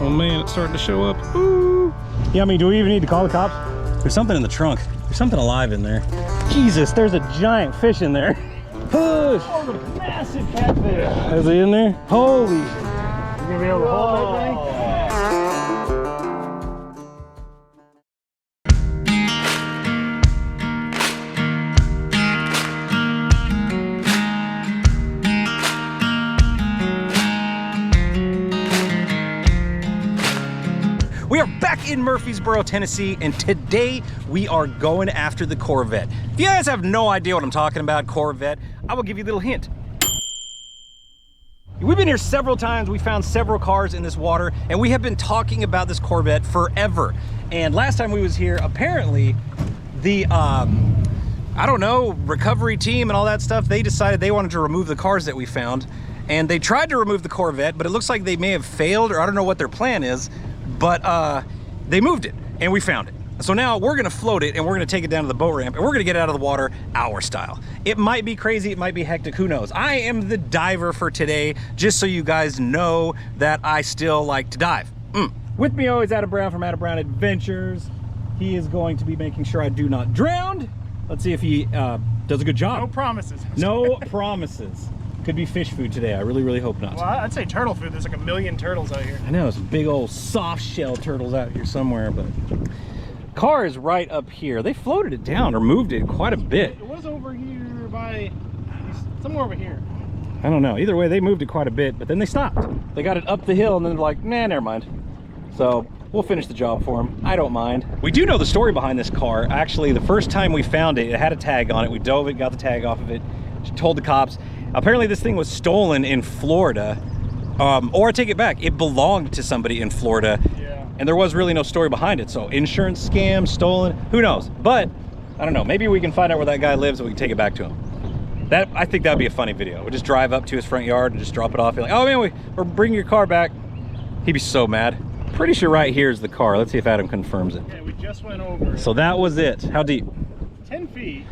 Oh man, it's starting to show up. Ooh. Yeah, I mean, do we even need to call the cops? There's something in the trunk. There's something alive in there. Jesus, there's a giant fish in there. Push. Oh, the massive catfish. Is he in there? Holy. You gonna be able to hold that thing? We are back in Murfreesboro, Tennessee, and today we are going after the Corvette. If you guys have no idea what I'm talking about, Corvette, I will give you a little hint. We've been here several times. We found several cars in this water, and we have been talking about this Corvette forever. And last time we was here, apparently the, I don't know, recovery team and all that stuff, they decided they wanted to remove the cars that we found. And they tried to remove the Corvette, but it looks like they may have failed, or I don't know what their plan is. But they moved it and we found it. So now we're gonna float it and we're gonna take it down to the boat ramp and we're gonna get it out of the water our style. It might be crazy, it might be hectic, who knows? I am the diver for today, just so you guys know that I still like to dive. With me always Adam Brown from Adam Brown Adventures. He is going to be making sure I do not drown. Let's see if he does a good job. No promises. No promises. Could be fish food today. I really, really hope not. Well, I'd say turtle food. There's like a million turtles out here. I know, some big old soft shell turtles out here somewhere, but car is right up here. They floated it down or moved it quite a bit. It was over here by, somewhere over here. I don't know. Either way, they moved it quite a bit, but then they stopped. They got it up the hill and then they're like, nah, never mind. So we'll finish the job for them. I don't mind. We do know the story behind this car. Actually, the first time we found it, it had a tag on it. We dove it, got the tag off of it, told the cops. Apparently this thing was stolen in Florida, or I take it back, it belonged to somebody in Florida, yeah. And there was really no story behind it. So insurance scam, stolen, who knows? But I don't know, maybe we can find out where that guy lives and we can take it back to him. I think that'd be a funny video. We'll just drive up to his front yard and just drop it off. Be like, oh man, we're bringing your car back. He'd be so mad. Pretty sure right here is the car. Let's see if Adam confirms it. Yeah, we just went over. So that was it. How deep? 10 feet.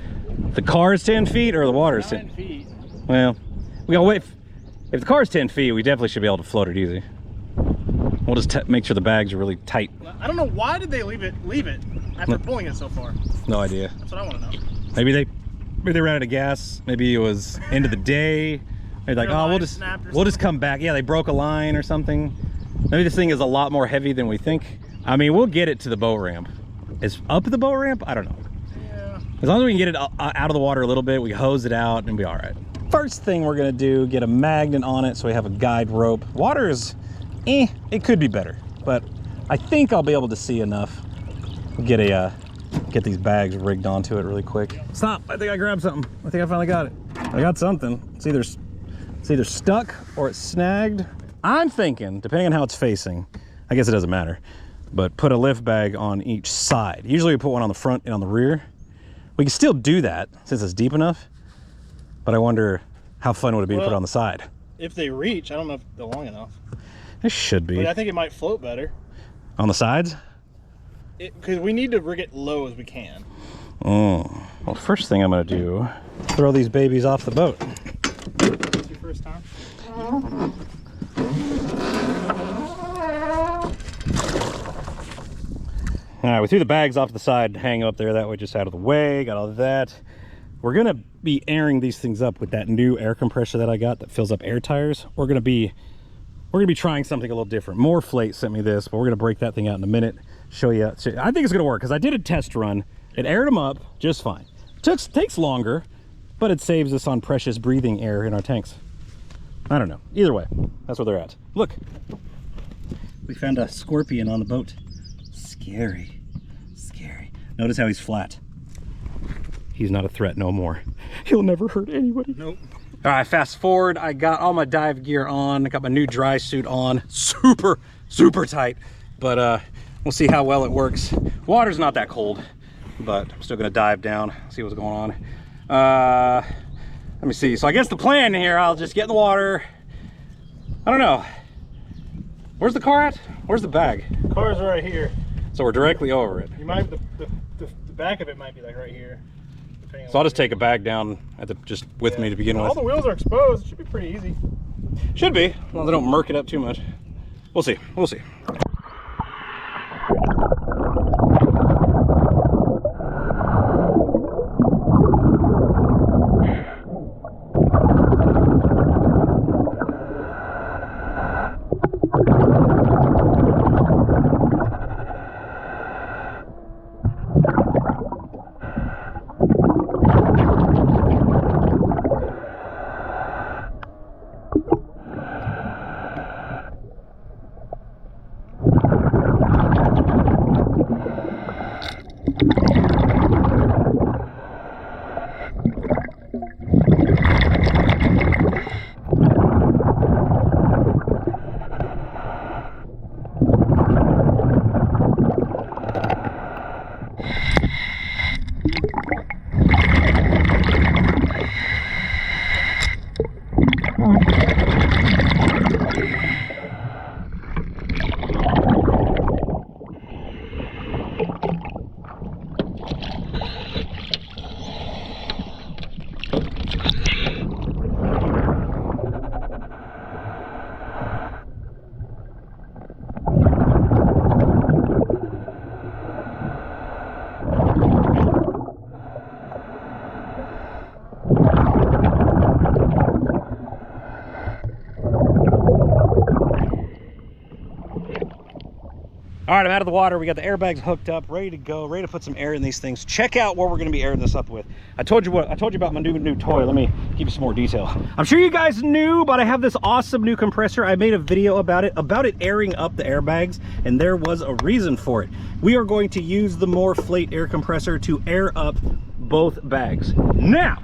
The car is 10 feet or the water is 10 feet? Well, we gotta wait. If the car's 10 feet, we definitely should be able to float it easy. We'll just make sure the bags are really tight. I don't know, why did they leave it after pulling it so far? No idea. That's what I want to know. Maybe they ran out of gas. Maybe it was end of the day. Maybe like, oh, we'll just come back. Yeah, they broke a line or something. Maybe this thing is a lot more heavy than we think. I mean, we'll get it to the boat ramp. Is up the boat ramp? I don't know. Yeah. As long as we can get it out of the water a little bit, we hose it out and be all right. First thing we're gonna do, get a magnet on it so we have a guide rope. Water is, it could be better, but I think I'll be able to see enough. Get these bags rigged onto it really quick. Stop, I think I grabbed something. I think I finally got it. I got something. It's either stuck or it's snagged. I'm thinking, depending on how it's facing, I guess it doesn't matter, but put a lift bag on each side. Usually we put one on the front and on the rear. We can still do that since it's deep enough. But I wonder how fun would it be to put it on the side. If they reach, I don't know if they're long enough. It should be. But I think it might float better. On the sides? Because we need to rig it low as we can. Oh. Well, first thing I'm going to do, throw these babies off the boat. It's your first time? All right, we threw the bags off to the side, hang up there, that way just out of the way, got all of that. We're gonna be airing these things up with that new air compressor that I got that fills up air tires. We're gonna be trying something a little different. Moreflate sent me this, but we're gonna break that thing out in a minute, show you. I think it's gonna work because I did a test run. It aired them up just fine. Takes longer, but it saves us on precious breathing air in our tanks. I don't know. Either way, that's where they're at. Look, we found a scorpion on the boat. Scary, scary. Notice how he's flat. He's not a threat no more. He'll never hurt anybody. Nope. All right, fast forward. I got all my dive gear on. I got my new dry suit on. Super, super tight. But we'll see how well it works. Water's not that cold, but I'm still gonna dive down, see what's going on. Let me see. So I guess the plan here, I'll just get in the water. I don't know. Where's the car at? Where's the bag? The car's right here. So we're directly over it. You might, the back of it might be like right here. So I'll just take a bag down just with me to begin with. All the wheels are exposed. It should be pretty easy. Should be, as long as I don't murk it up too much. We'll see. We'll see. All right, I'm out of the water. We got the airbags hooked up, ready to go, ready to put some air in these things. Check out what we're going to be airing this up with. I told you about my new toy. Let me give you some more detail. I'm sure you guys knew, but I have this awesome new compressor. I made a video about it airing up the airbags, and there was a reason for it. We are going to use the Moreflate air compressor to air up both bags. Now,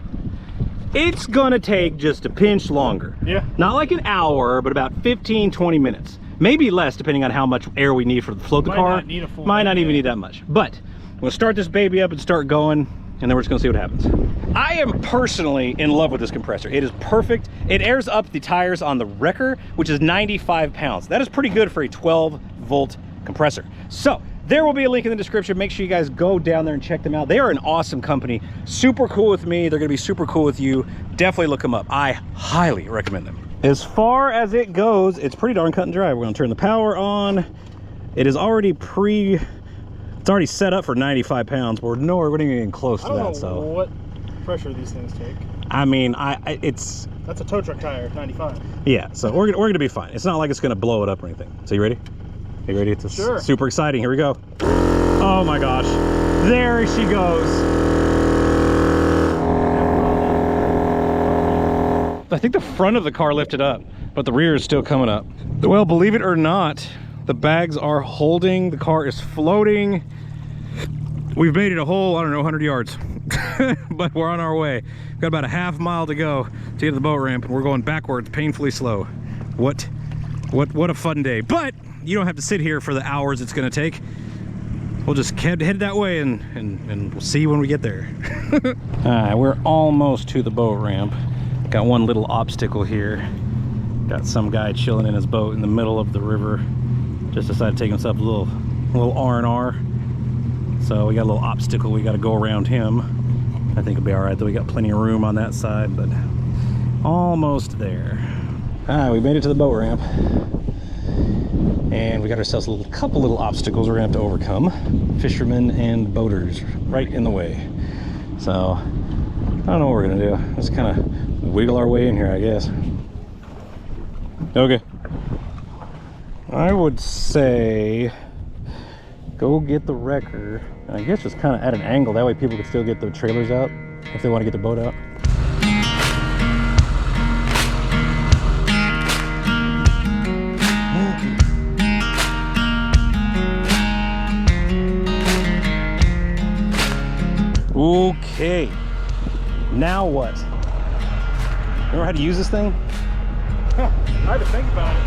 it's gonna take just a pinch longer. Yeah. Not like an hour, but about 15-20 minutes. Maybe less, depending on how much air we need for the float the car. Not need a full Might not even need that much. But we'll start this baby up and start going, and then we're just gonna see what happens. I am personally in love with this compressor. It is perfect. It airs up the tires on the Wrecker, which is 95 pounds. That is pretty good for a 12-volt compressor. So there will be a link in the description. Make sure you guys go down there and check them out. They are an awesome company. Super cool with me. They're gonna be super cool with you. Definitely look them up. I highly recommend them. As far as it goes, it's pretty darn cut and dry. We're gonna turn the power on. It is already it's already set up for 95 pounds. We're nowhere, we're not even close to that. I don't know so what pressure these things take. I mean, That's a tow truck tire, 95. yeah, so we're gonna be fine. It's not like it's gonna blow it up or anything. So you ready? You ready? It's sure. Super exciting. Here we go. Oh my gosh. There she goes. I think the front of the car lifted up, but the rear is still coming up. Well, believe it or not, the bags are holding. The car is floating. We've made it a whole, I don't know, 100 yards, but we're on our way. We've got about a half mile to go to get to the boat ramp, and we're going backwards, painfully slow. What a fun day. But you don't have to sit here for the hours it's gonna take. We'll just head that way and we'll see you when we get there. All right, we're almost to the boat ramp. Got one little obstacle here. Got some guy chilling in his boat in the middle of the river. Just decided to take himself a little R&R. So we got a little obstacle. We got to go around him. I think it'll be all right though. We got plenty of room on that side, but almost there. All right, we made it to the boat ramp. And we got ourselves a couple little obstacles we're gonna have to overcome. Fishermen and boaters right in the way. So I don't know what we're gonna do. Just kind of wiggle our way in here, I guess. Okay. I would say go get the Wrecker. I guess just kind of at an angle. That way people can still get the trailers out if they want to get the boat out. Okay, now what? Remember how to use this thing? Huh, I had to think about it.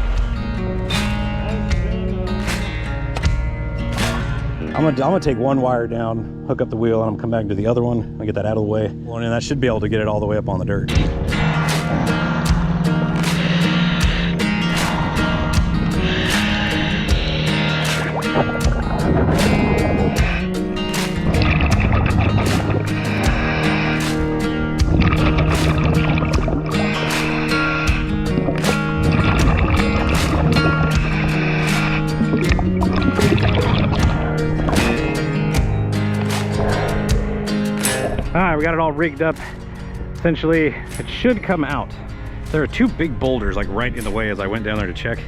I'm gonna take one wire down, hook up the wheel, and I'm gonna come back to the other one and get that out of the way. Well, and that should be able to get it all the way up on the dirt. Alright, we got it all rigged up. Essentially, it should come out. There are two big boulders like right in the way as I went down there to check.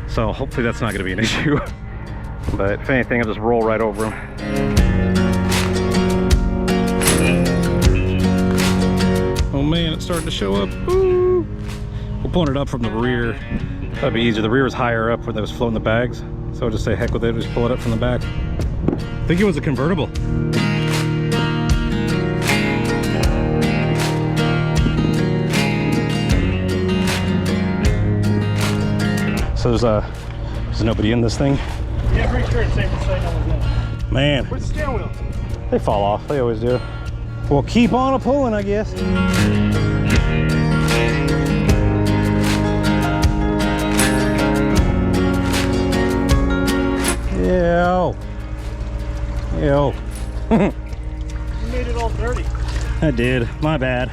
So hopefully that's not going to be an issue. But if anything, I'll just roll right over them. Oh man, it's starting to show up. Ooh. We're pulling it up from the rear. That'd be easier. The rear was higher up where they was floating the bags. So I'll just say heck with it, just pull it up from the back. I think it was a convertible. So there's nobody in this thing. Yeah, pretty sure it's safe to say no one's in. Man, Where's the steering wheel? they fall off. They always do. We'll keep on pulling, I guess. Ew. Ew. You made it all dirty. I did. My bad.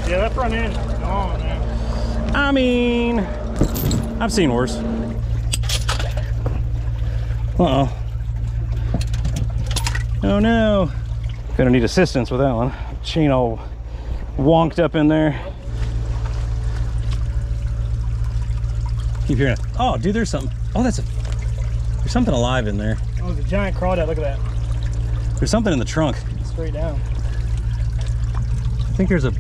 Yeah, that front end is gone, man. I mean, I've seen worse. Uh-oh. Oh no. Gonna need assistance with that one. Chain all wonked up in there. Keep hearing it. Oh, dude, there's something. Oh, there's something alive in there. Oh, it's a giant crawdad. Look at that. There's something in the trunk. Straight down. I think there's a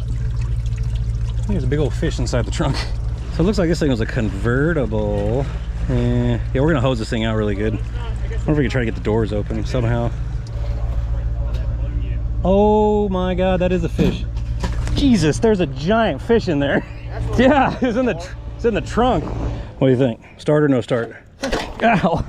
big old fish inside the trunk. So it looks like this thing was a convertible. Yeah, we're gonna hose this thing out really good. I wonder if we can try to get the doors open somehow. Oh my God, that is a fish. Jesus, there's a giant fish in there. Yeah, it's in the trunk. What do you think? Start or no start? Ow.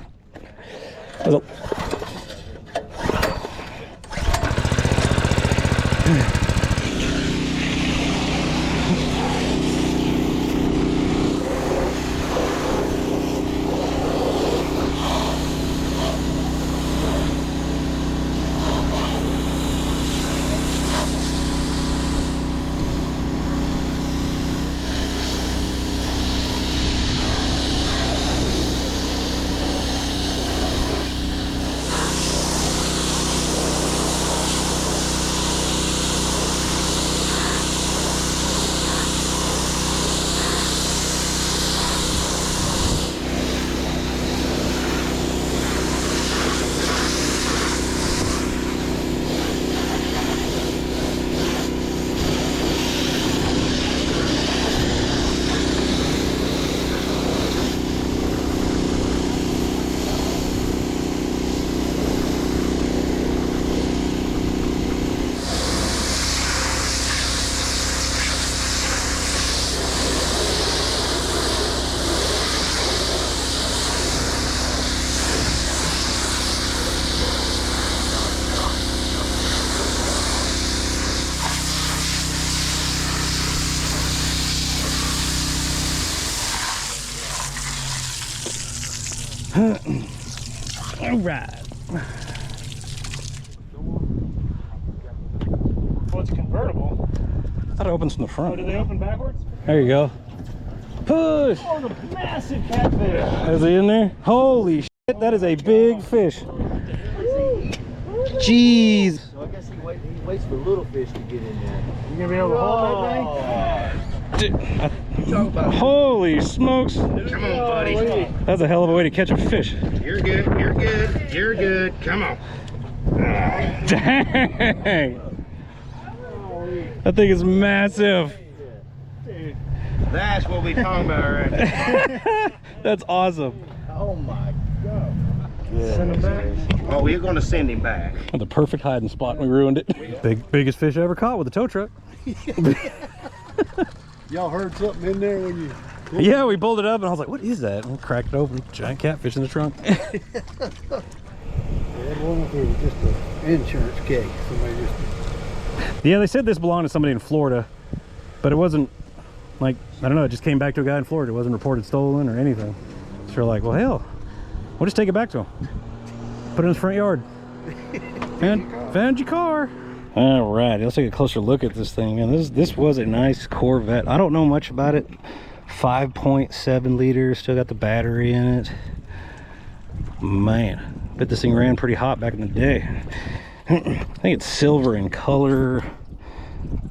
All right. Well, it's convertible. I thought it opens from the front. Oh, do they open backwards? There you go. Push. Oh, the massive catfish. Is he in there? Holy shit, that is a big fish. Jeez. So I guess he waits for little fish to get in there. You gonna be able to hold that thing? Holy smokes. Come on, buddy. That's a hell of a way to catch a fish. You're good. You're good. You're good. Come on. Dang. That thing is massive. That's what we talking about right now. That's awesome. Oh my God. Send him back. Oh, we're gonna send him back. The perfect hiding spot. We ruined it. Biggest fish I ever caught with a tow truck. Y'all heard something in there when you... Yeah, we pulled it up and I was like, what is that? And we cracked it open. Giant catfish in the trunk. Yeah, one of them was just an insurance case. Somebody just... Yeah, they said this belonged to somebody in Florida, but it wasn't like, I don't know, it just came back to a guy in Florida. It wasn't reported stolen or anything. So we're like, well, hell, we'll just take it back to him. Put it in his front yard. Found your car. All right, let's take a closer look at this thing, man. This was a nice Corvette. I don't know much about it. 5.7 liters, still got the battery in it. Man, bet this thing ran pretty hot back in the day. I think it's silver in color.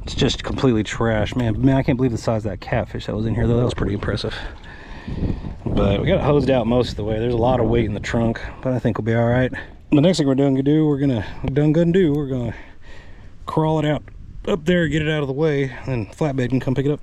It's just completely trash, man. I can't believe the size of that catfish that was in here, though. That was pretty impressive. But we got it hosed out most of the way. There's a lot of weight in the trunk, but I think we'll be all right. The next thing we're gonna crawl it out up there, get it out of the way, and flatbed can come pick it up.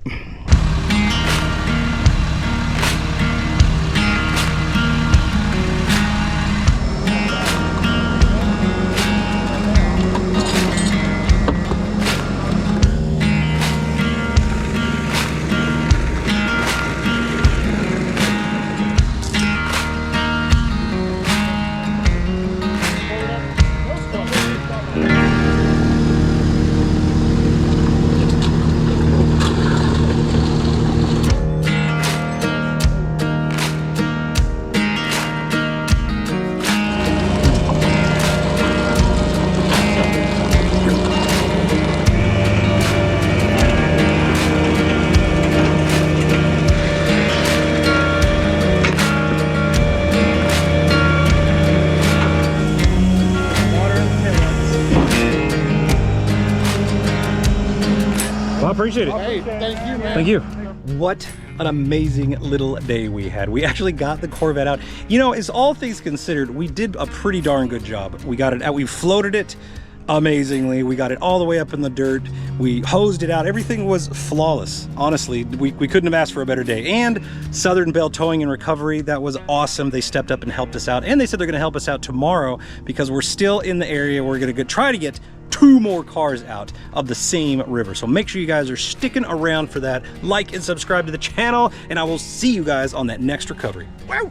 Well, I appreciate it. Hey, thank you, man. Thank you. what an amazing little day we had. We actually got the Corvette out. You know, as all things considered, we did a pretty darn good job. We got it out, we floated it amazingly. We got it all the way up in the dirt. We hosed it out. Everything was flawless. Honestly, we couldn't have asked for a better day. And Southern Bell Towing and Recovery, that was awesome. They stepped up and helped us out. And they said they're gonna help us out tomorrow because we're still in the area. We're gonna try to get 2 more cars out of the same river. So make sure you guys are sticking around for that. Like and subscribe to the channel, and I will see you guys on that next recovery. Wow.